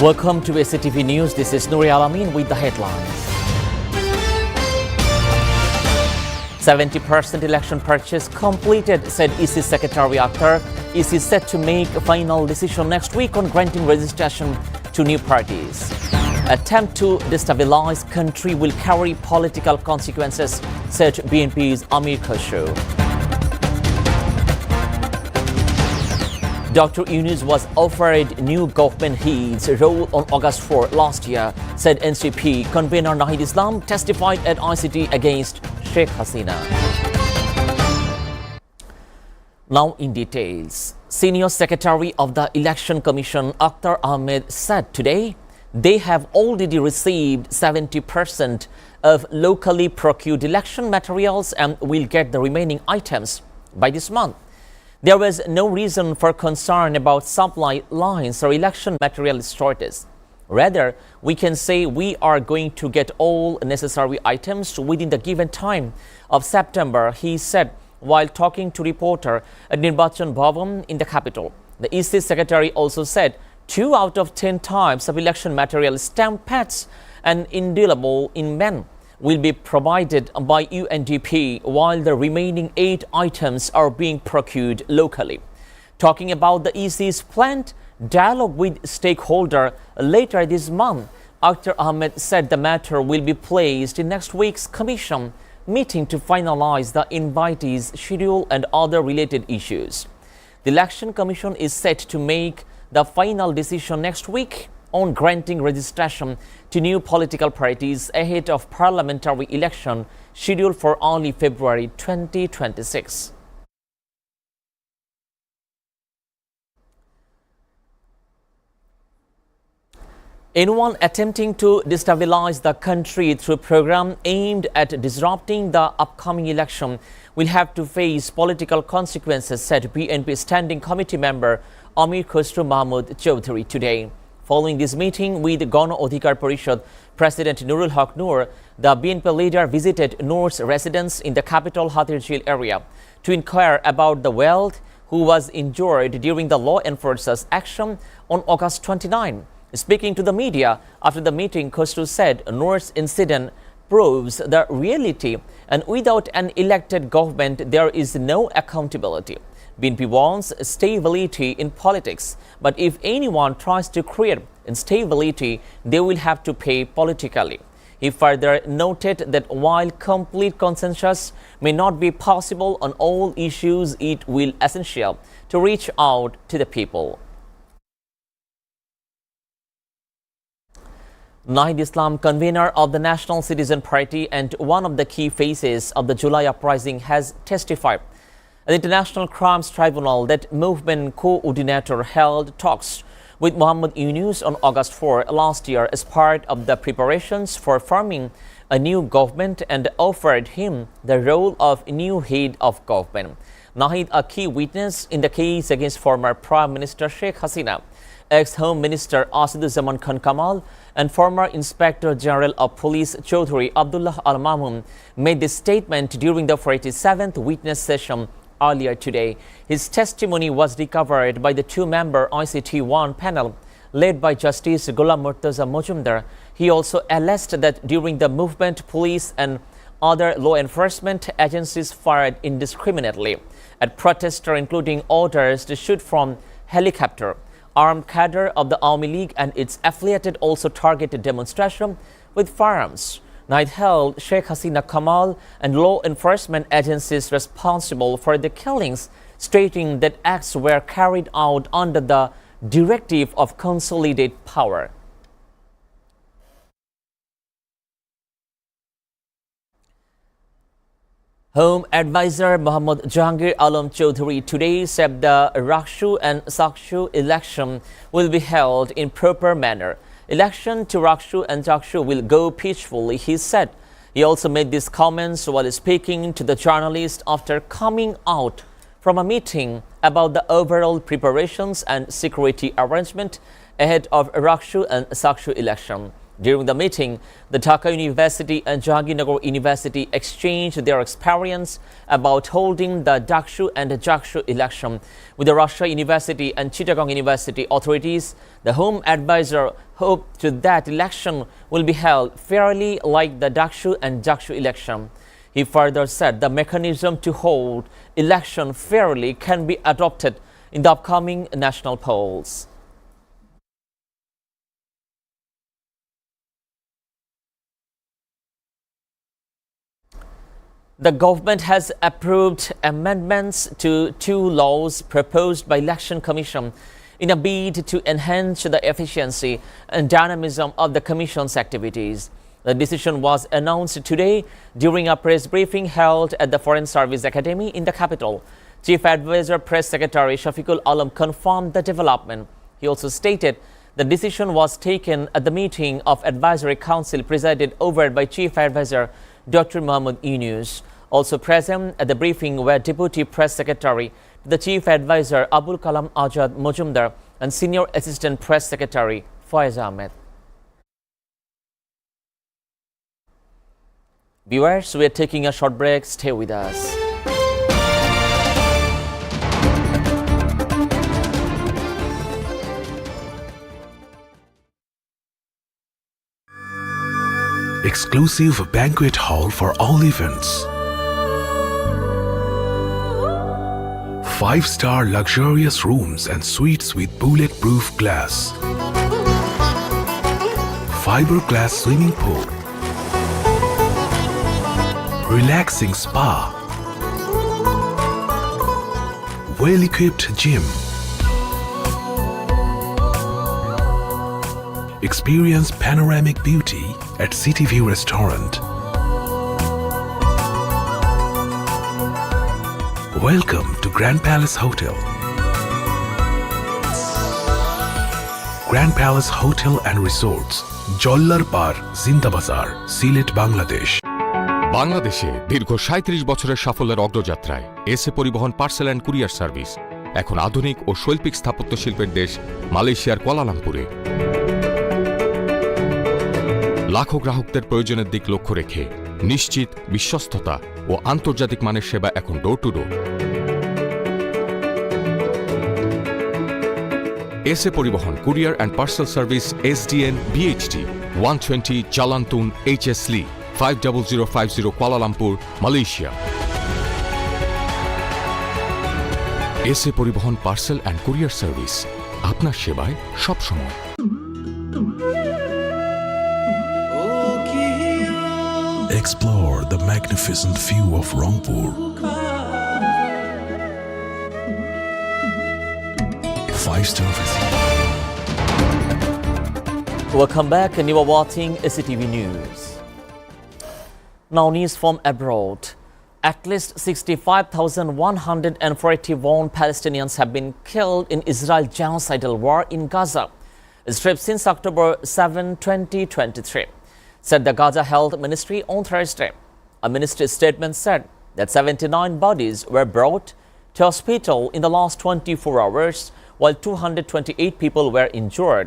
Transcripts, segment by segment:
Welcome to SATV News. This is Nouri Alamin with the headlines. 70% election purchase completed, said EC Secretary Akhtar. EC is set to make a final decision next week on granting registration to new parties. Attempt to destabilize country will carry political consequences, said BNP's Amir Khosrow. Dr. Yunus was offered new government heads role on August 4 last year, said NCP convener Nahid Islam testified at ICT against Sheikh Hasina. Now in details. Senior Secretary of the Election Commission Akhtar Ahmed said today they have already received 70% of locally procured election materials and will get the remaining items by this month. There was no reason for concern about supply lines or election material shortage. Rather, we can say we are going to get all necessary items within the given time of September, he said while talking to reporter at Nirbachan Bhavan in the capital. The EC Secretary also said 2 out of 10 types of election material, stamp pads and indelible inmen, will be provided by UNDP, while the remaining 8 items are being procured locally. Talking about the EC's planned dialogue with stakeholders later this month, Akhtar Ahmed said the matter will be placed in next week's commission meeting to finalize the invitees' schedule and other related issues. The Election Commission is set to make the final decision next week on granting registration to new political parties ahead of parliamentary election scheduled for early February 2026. Anyone attempting to destabilize the country through a program aimed at disrupting the upcoming election will have to face political consequences, said BNP Standing Committee member Amir Khosrow Mahmood Chowdhury today. Following this meeting with Gana Adhikar Parishad President Nurul Haq Noor, the BNP leader visited Noor's residence in the capital Hatirjheel area to inquire about the wealth who was injured during the law enforcement's action on August 29. Speaking to the media after the meeting, Khosrow said Noor's incident proves the reality, and without an elected government, there is no accountability. BNP wants stability in politics, but if anyone tries to create instability, they will have to pay politically. He further noted that while complete consensus may not be possible on all issues, it will be essential to reach out to the people. Nahid Islam, convener of the National Citizen Party and one of the key faces of the July uprising, has testified at the International Crimes Tribunal that movement coordinator held talks with Muhammad Yunus on August 4 last year as part of the preparations for forming a new government and offered him the role of new head of government. Nahid, a key witness in the case against former Prime Minister Sheikh Hasina, ex-Home Minister Asaduzzaman Khan Kamal and former Inspector General of Police Chaudhry Abdullah Al-Mamun made this statement during the 47th witness session earlier today. His testimony was recovered by the 2-member ICT-1 panel led by Justice Ghulam Murtaza Mojumdar. He also alleged that during the movement, police and other law enforcement agencies fired indiscriminately at protesters, including orders to shoot from helicopter. Armed cadre of the Army League and its affiliated also targeted demonstration with firearms. Nahid held Sheikh Hasina Kamal and law enforcement agencies responsible for the killings, stating that acts were carried out under the directive of consolidated power. Home Advisor Muhammad Jahangir Alam Chowdhury today said the Rakshu and Sakshu election will be held in proper manner. Election to Rakshu and Sakshu will go peacefully, he said. He also made these comments while speaking to the journalist after coming out from a meeting about the overall preparations and security arrangement ahead of Rakshu and Sakshu election. During the meeting, the Dhaka University and Jahangirnagar University exchanged their experience about holding the Dakshu and Jakshu election with the Russia University and Chittagong University authorities. The Home Advisor hoped that election will be held fairly like the Dakshu and Jakshu election. He further said the mechanism to hold election fairly can be adopted in the upcoming national polls. The government has approved amendments to 2 laws proposed by Election Commission in a bid to enhance the efficiency and dynamism of the Commission's activities. The decision was announced today during a press briefing held at the Foreign Service Academy in the capital. Chief Advisor Press Secretary Shafiqul Alam confirmed the development. He also stated the decision was taken at the meeting of Advisory Council presided over by Chief Advisor Dr. Muhammad Yunus. Also present at the briefing were Deputy Press Secretary to the Chief Advisor Abul Kalam Azad Mojumdar and Senior Assistant Press Secretary Faiz Ahmed. Viewers, we are taking a short break. Stay with us. Exclusive banquet hall for all events. 5-star luxurious rooms and suites with bulletproof glass. Fiberglass swimming pool. Relaxing spa. Well-equipped gym. Experience panoramic beauty at SATV Restaurant. Welcome to Grand Palace Hotel. Grand Palace Hotel and Resorts, Jollar Par, Zinda Bazar, Silet, Bangladesh. বাংলাদেশে দীর্ঘ ৩৭ বছরের সাফল্যের অগ্রযাত্রায় SA পরিবহন parcel and courier service এখন আধুনিক ও শৈল্পিক স্থাপত্য শিল্পের দেশ মালয়েশিয়ার কুয়ালালামপুরে। লাখো গ্রাহকদের প্রয়োজনের দিক লক্ষ্য রেখে নিশ্চিত বিশ্বস্ততা ও আন্তর্জাতিক মানের সেবা এখন ডোর টু ডোর। এসএ পরিবহন courier and parcel service SDN BHT 120 Jalan HS Lee 50050 Kuala Lumpur, Malaysia. SA পরিবহন পার্সেল অ্যান্ড কুরিয়ার সার্ভিস আপনার সেবায় সবসময়। Explore the magnificent view of Rangpur. 5-star visit. Welcome back, and you are watching SATV News. Now news from abroad. At least 65,141 Palestinians have been killed in Israel's genocidal war in Gaza, stripped since October 7, 2023, said the Gaza Health Ministry on Thursday. A ministry statement said that 79 bodies were brought to hospital in the last 24 hours, while 228 people were injured,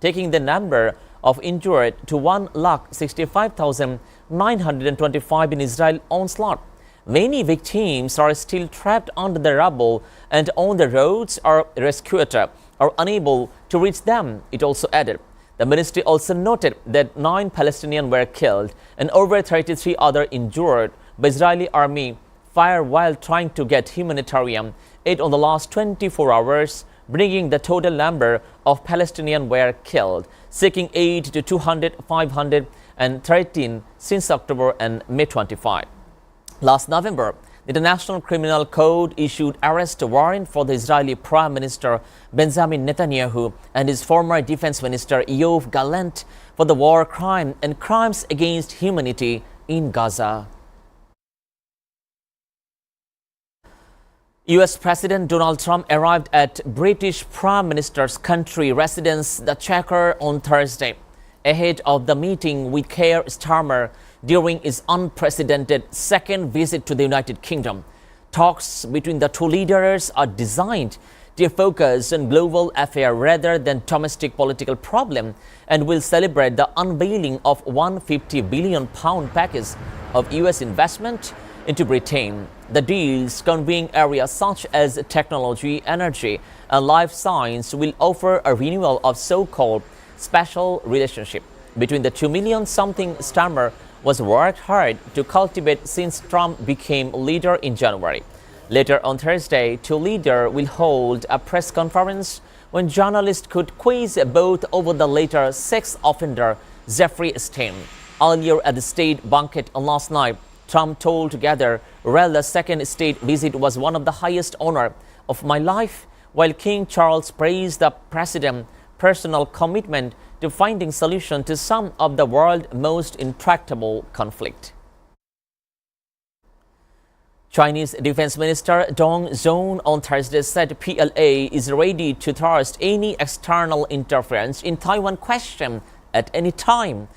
taking the number of injured to 165,925 in Israel's onslaught. Many victims are still trapped under the rubble and on the roads or rescuers are unable to reach them, it also added. The ministry also noted that 9 Palestinians were killed and over 33 others injured by Israeli army fire while trying to get humanitarian aid on the last 24 hours, bringing the total number of Palestinians were killed, seeking aid to 513 since October and May 25. Last November, the International Criminal Code issued arrest warrant for the Israeli Prime Minister Benjamin Netanyahu and his former Defense Minister Yoav Gallant for the war crime and crimes against humanity in Gaza. US President Donald Trump arrived at British Prime Minister's country residence, the Chequer, on Thursday, ahead of the meeting with Keir Starmer during his unprecedented second visit to the United Kingdom. Talks between the two leaders are designed to focus on global affair rather than domestic political problem and will celebrate the unveiling of £150 billion package of US investment into Britain. The deals convening areas such as technology, energy, and life science will offer a renewal of so-called special relationship between the 2 million something stammer was worked hard to cultivate since Trump became leader in January. Later on Thursday, two leaders will hold a press conference when journalists could quiz both over the later sex offender Jeffrey Epstein. Earlier at the state banquet last night, Trump told together, "Well, the second state visit was one of the highest honor of my life," while King Charles praised the president's personal commitment to finding solution to some of the world's most intractable conflict. Chinese Defense Minister Dong Zhong on Thursday said PLA is ready to thrust any external interference in Taiwan question at any time.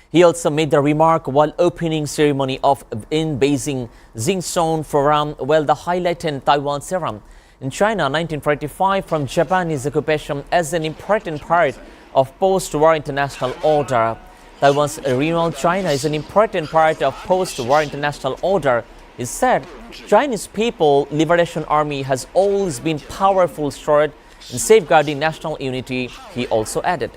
He also made the remark while opening ceremony of in Beijing Jingshon Forum, while the highlighted Taiwan Serum in China 1945 from Japanese occupation as an important part of post-war international order. Taiwan's renewal China is an important part of post-war international order. He said, Chinese People Liberation Army has always been powerful sword in safeguarding national unity, he also added.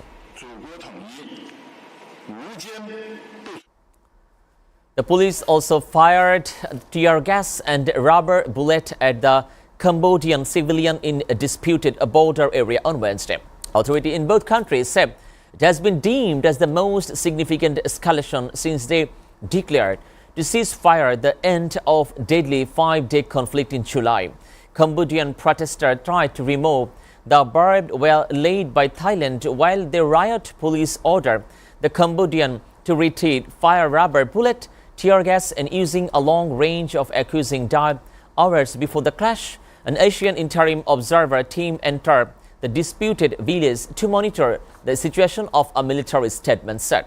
The police also fired tear gas and rubber bullet at the Cambodian civilian in a disputed border area on Wednesday. Authorities in both countries said it has been deemed as the most significant escalation since they declared to cease fire at the end of deadly 5-day conflict in July. Cambodian protesters tried to remove the barbed wire laid by Thailand while the riot police ordered the Cambodian to retreat, fire rubber bullet, tear gas and using a long range of accusing died hours before the clash. An Asian interim observer team entered the disputed village to monitor the situation of a military statement said.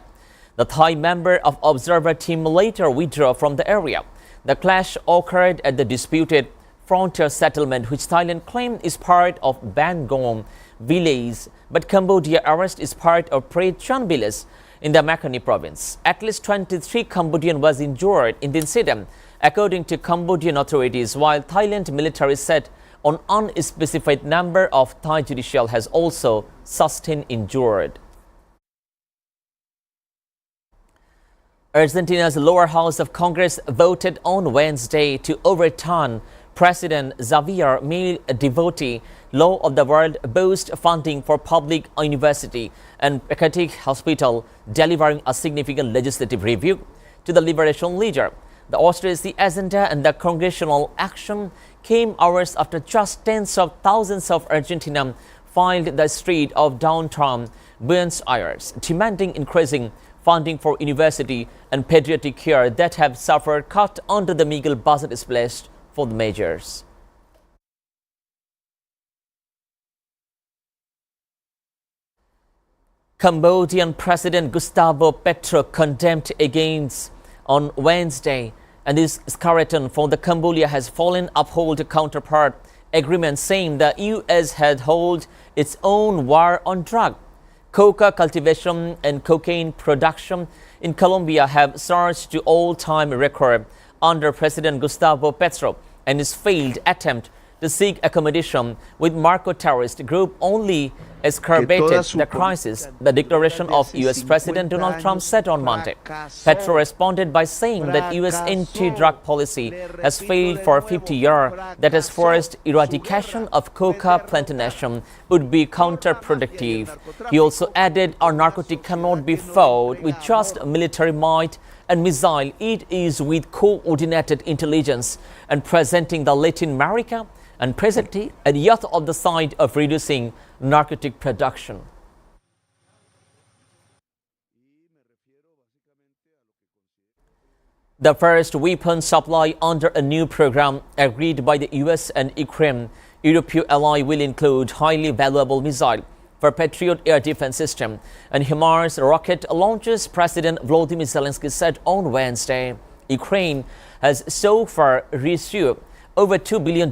The Thai member of observer team later withdrew from the area. The clash occurred at the disputed frontier settlement, which Thailand claimed is part of Bangong village, but Cambodia arrest is part of Pre Chan village in the Makani province. At least 23 Cambodians was injured in the incident, according to Cambodian authorities, while Thailand military said an unspecified number of Thai judicial has also sustained injured. Argentina's lower house of Congress voted on Wednesday to overturn President Javier Milei devotee law of the world boost funding for public university and psychiatric hospital, delivering a significant legislative review to the liberation leader. The austerity agenda and the congressional action came hours after just tens of thousands of Argentinians filed the street of downtown Buenos Aires, demanding increasing funding for university and pediatric care that have suffered cut under the meager budget splashed for the measures. Cambodian President Gustavo Petro condemned against on Wednesday, and this skeleton for the Cambodia has fallen uphold counterpart agreement, saying the U.S. had held its own war on drug. Coca cultivation and cocaine production in Colombia have surged to all-time record under President Gustavo Petro, and his failed attempt to seek accommodation with narco-terrorist group only exacerbated the crisis, the declaration of U.S. President Donald Trump said on Monday. Petro responded by saying that U.S. anti-drug policy has failed for 50 years, that has forced eradication of coca plantation would be counterproductive. He also added, our narcotic cannot be fought with just military might and missile. It is with coordinated intelligence and presenting the Latin America and presently and yet on the side of reducing narcotic production. The first weapon supply under a new program agreed by the US and Ukraine European ally will include highly valuable missile for Patriot air defense system and HIMARS rocket launches, President Volodymyr Zelensky said on Wednesday. Ukraine has so far received over $2 billion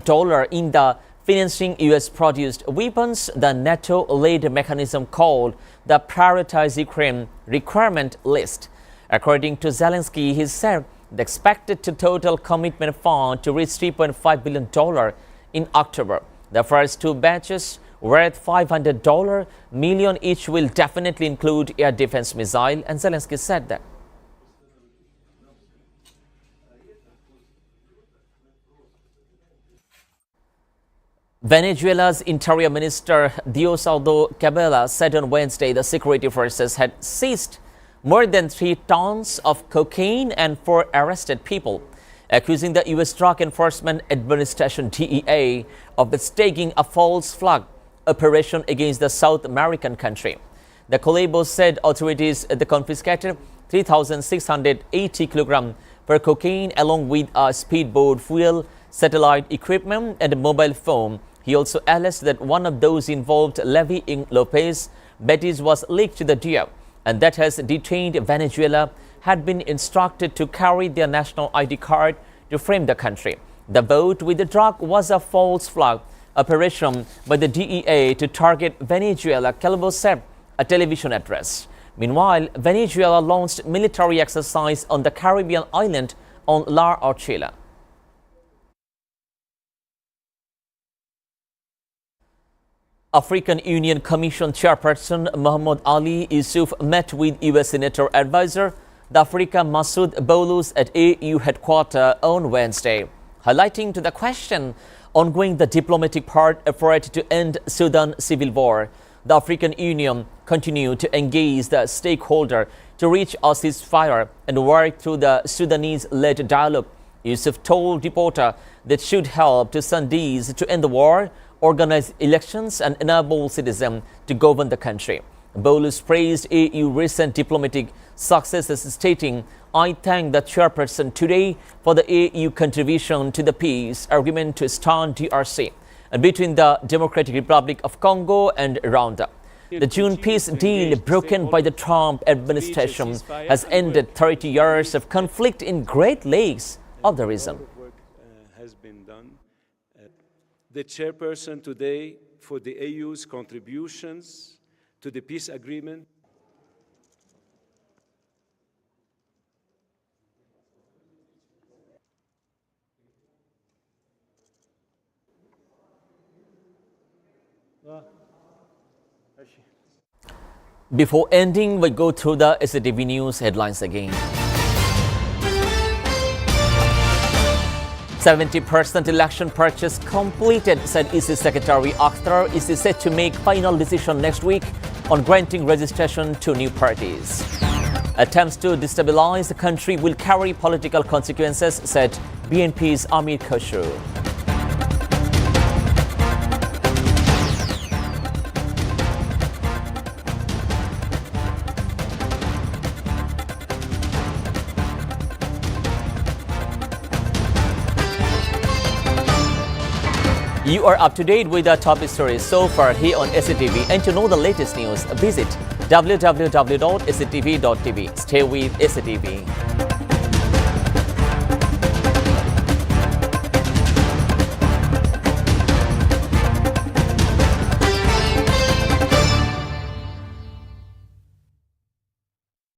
in the financing U.S.-produced weapons, the NATO-led mechanism called the Prioritize Ukraine Requirement List. According to Zelensky, he said the expected total commitment fund to reach $3.5 billion in October. The first two batches, worth $500 million each, will definitely include air defense missile, and Zelensky said that. Venezuela's Interior Minister Diosdado Cabello said on Wednesday the security forces had seized more than 3 tons of cocaine and 4 arrested people, accusing the U.S. Drug Enforcement Administration DEA of staging a false flag operation against the South American country. The Colebo said authorities confiscated 3,680 kilograms of cocaine along with a speedboat, fuel, satellite equipment, and a mobile phone. He also alleged that one of those involved, Levi Lopez Betis, was linked to the deal, and that has detained Venezuela had been instructed to carry their national ID card to frame the country. The boat with the drug was a false flag operation by the DEA to target Venezuela, Calvo said a television address. Meanwhile, Venezuela launched military exercise on the Caribbean island on La Orchila. African Union Commission Chairperson Mohamed Ali Yusuf met with U.S. Senator Advisor Africa Masoud Boulos at AU headquarters on Wednesday, highlighting to the question ongoing the diplomatic effort to end Sudan civil war. The African Union continued to engage the stakeholder to reach a ceasefire and work through the Sudanese-led dialogue. Yusuf told reporter that should help to Sudanese to end the war, organize elections, and enable citizens to govern the country. Boulos praised AU recent diplomatic successes, stating, "I thank the chairperson today for the AU contribution to the peace agreement to start DRC and between the Democratic Republic of Congo and Rwanda. The June peace deal broken by the Trump administration has ended 30 years of conflict in Great Lakes of the region." The chairperson today for the AU's contributions to the peace agreement. Before ending, we go through the SATV News headlines again. 70% election purchase completed, said EC Secretary Akhtar. EC is set to make final decision next week on granting registration to new parties. Attempts to destabilize the country will carry political consequences, said BNP's Amir Khosrow. You are up to date with the top stories so far here on SATV, and to know the latest news, visit www.satv.tv. Stay with SATV.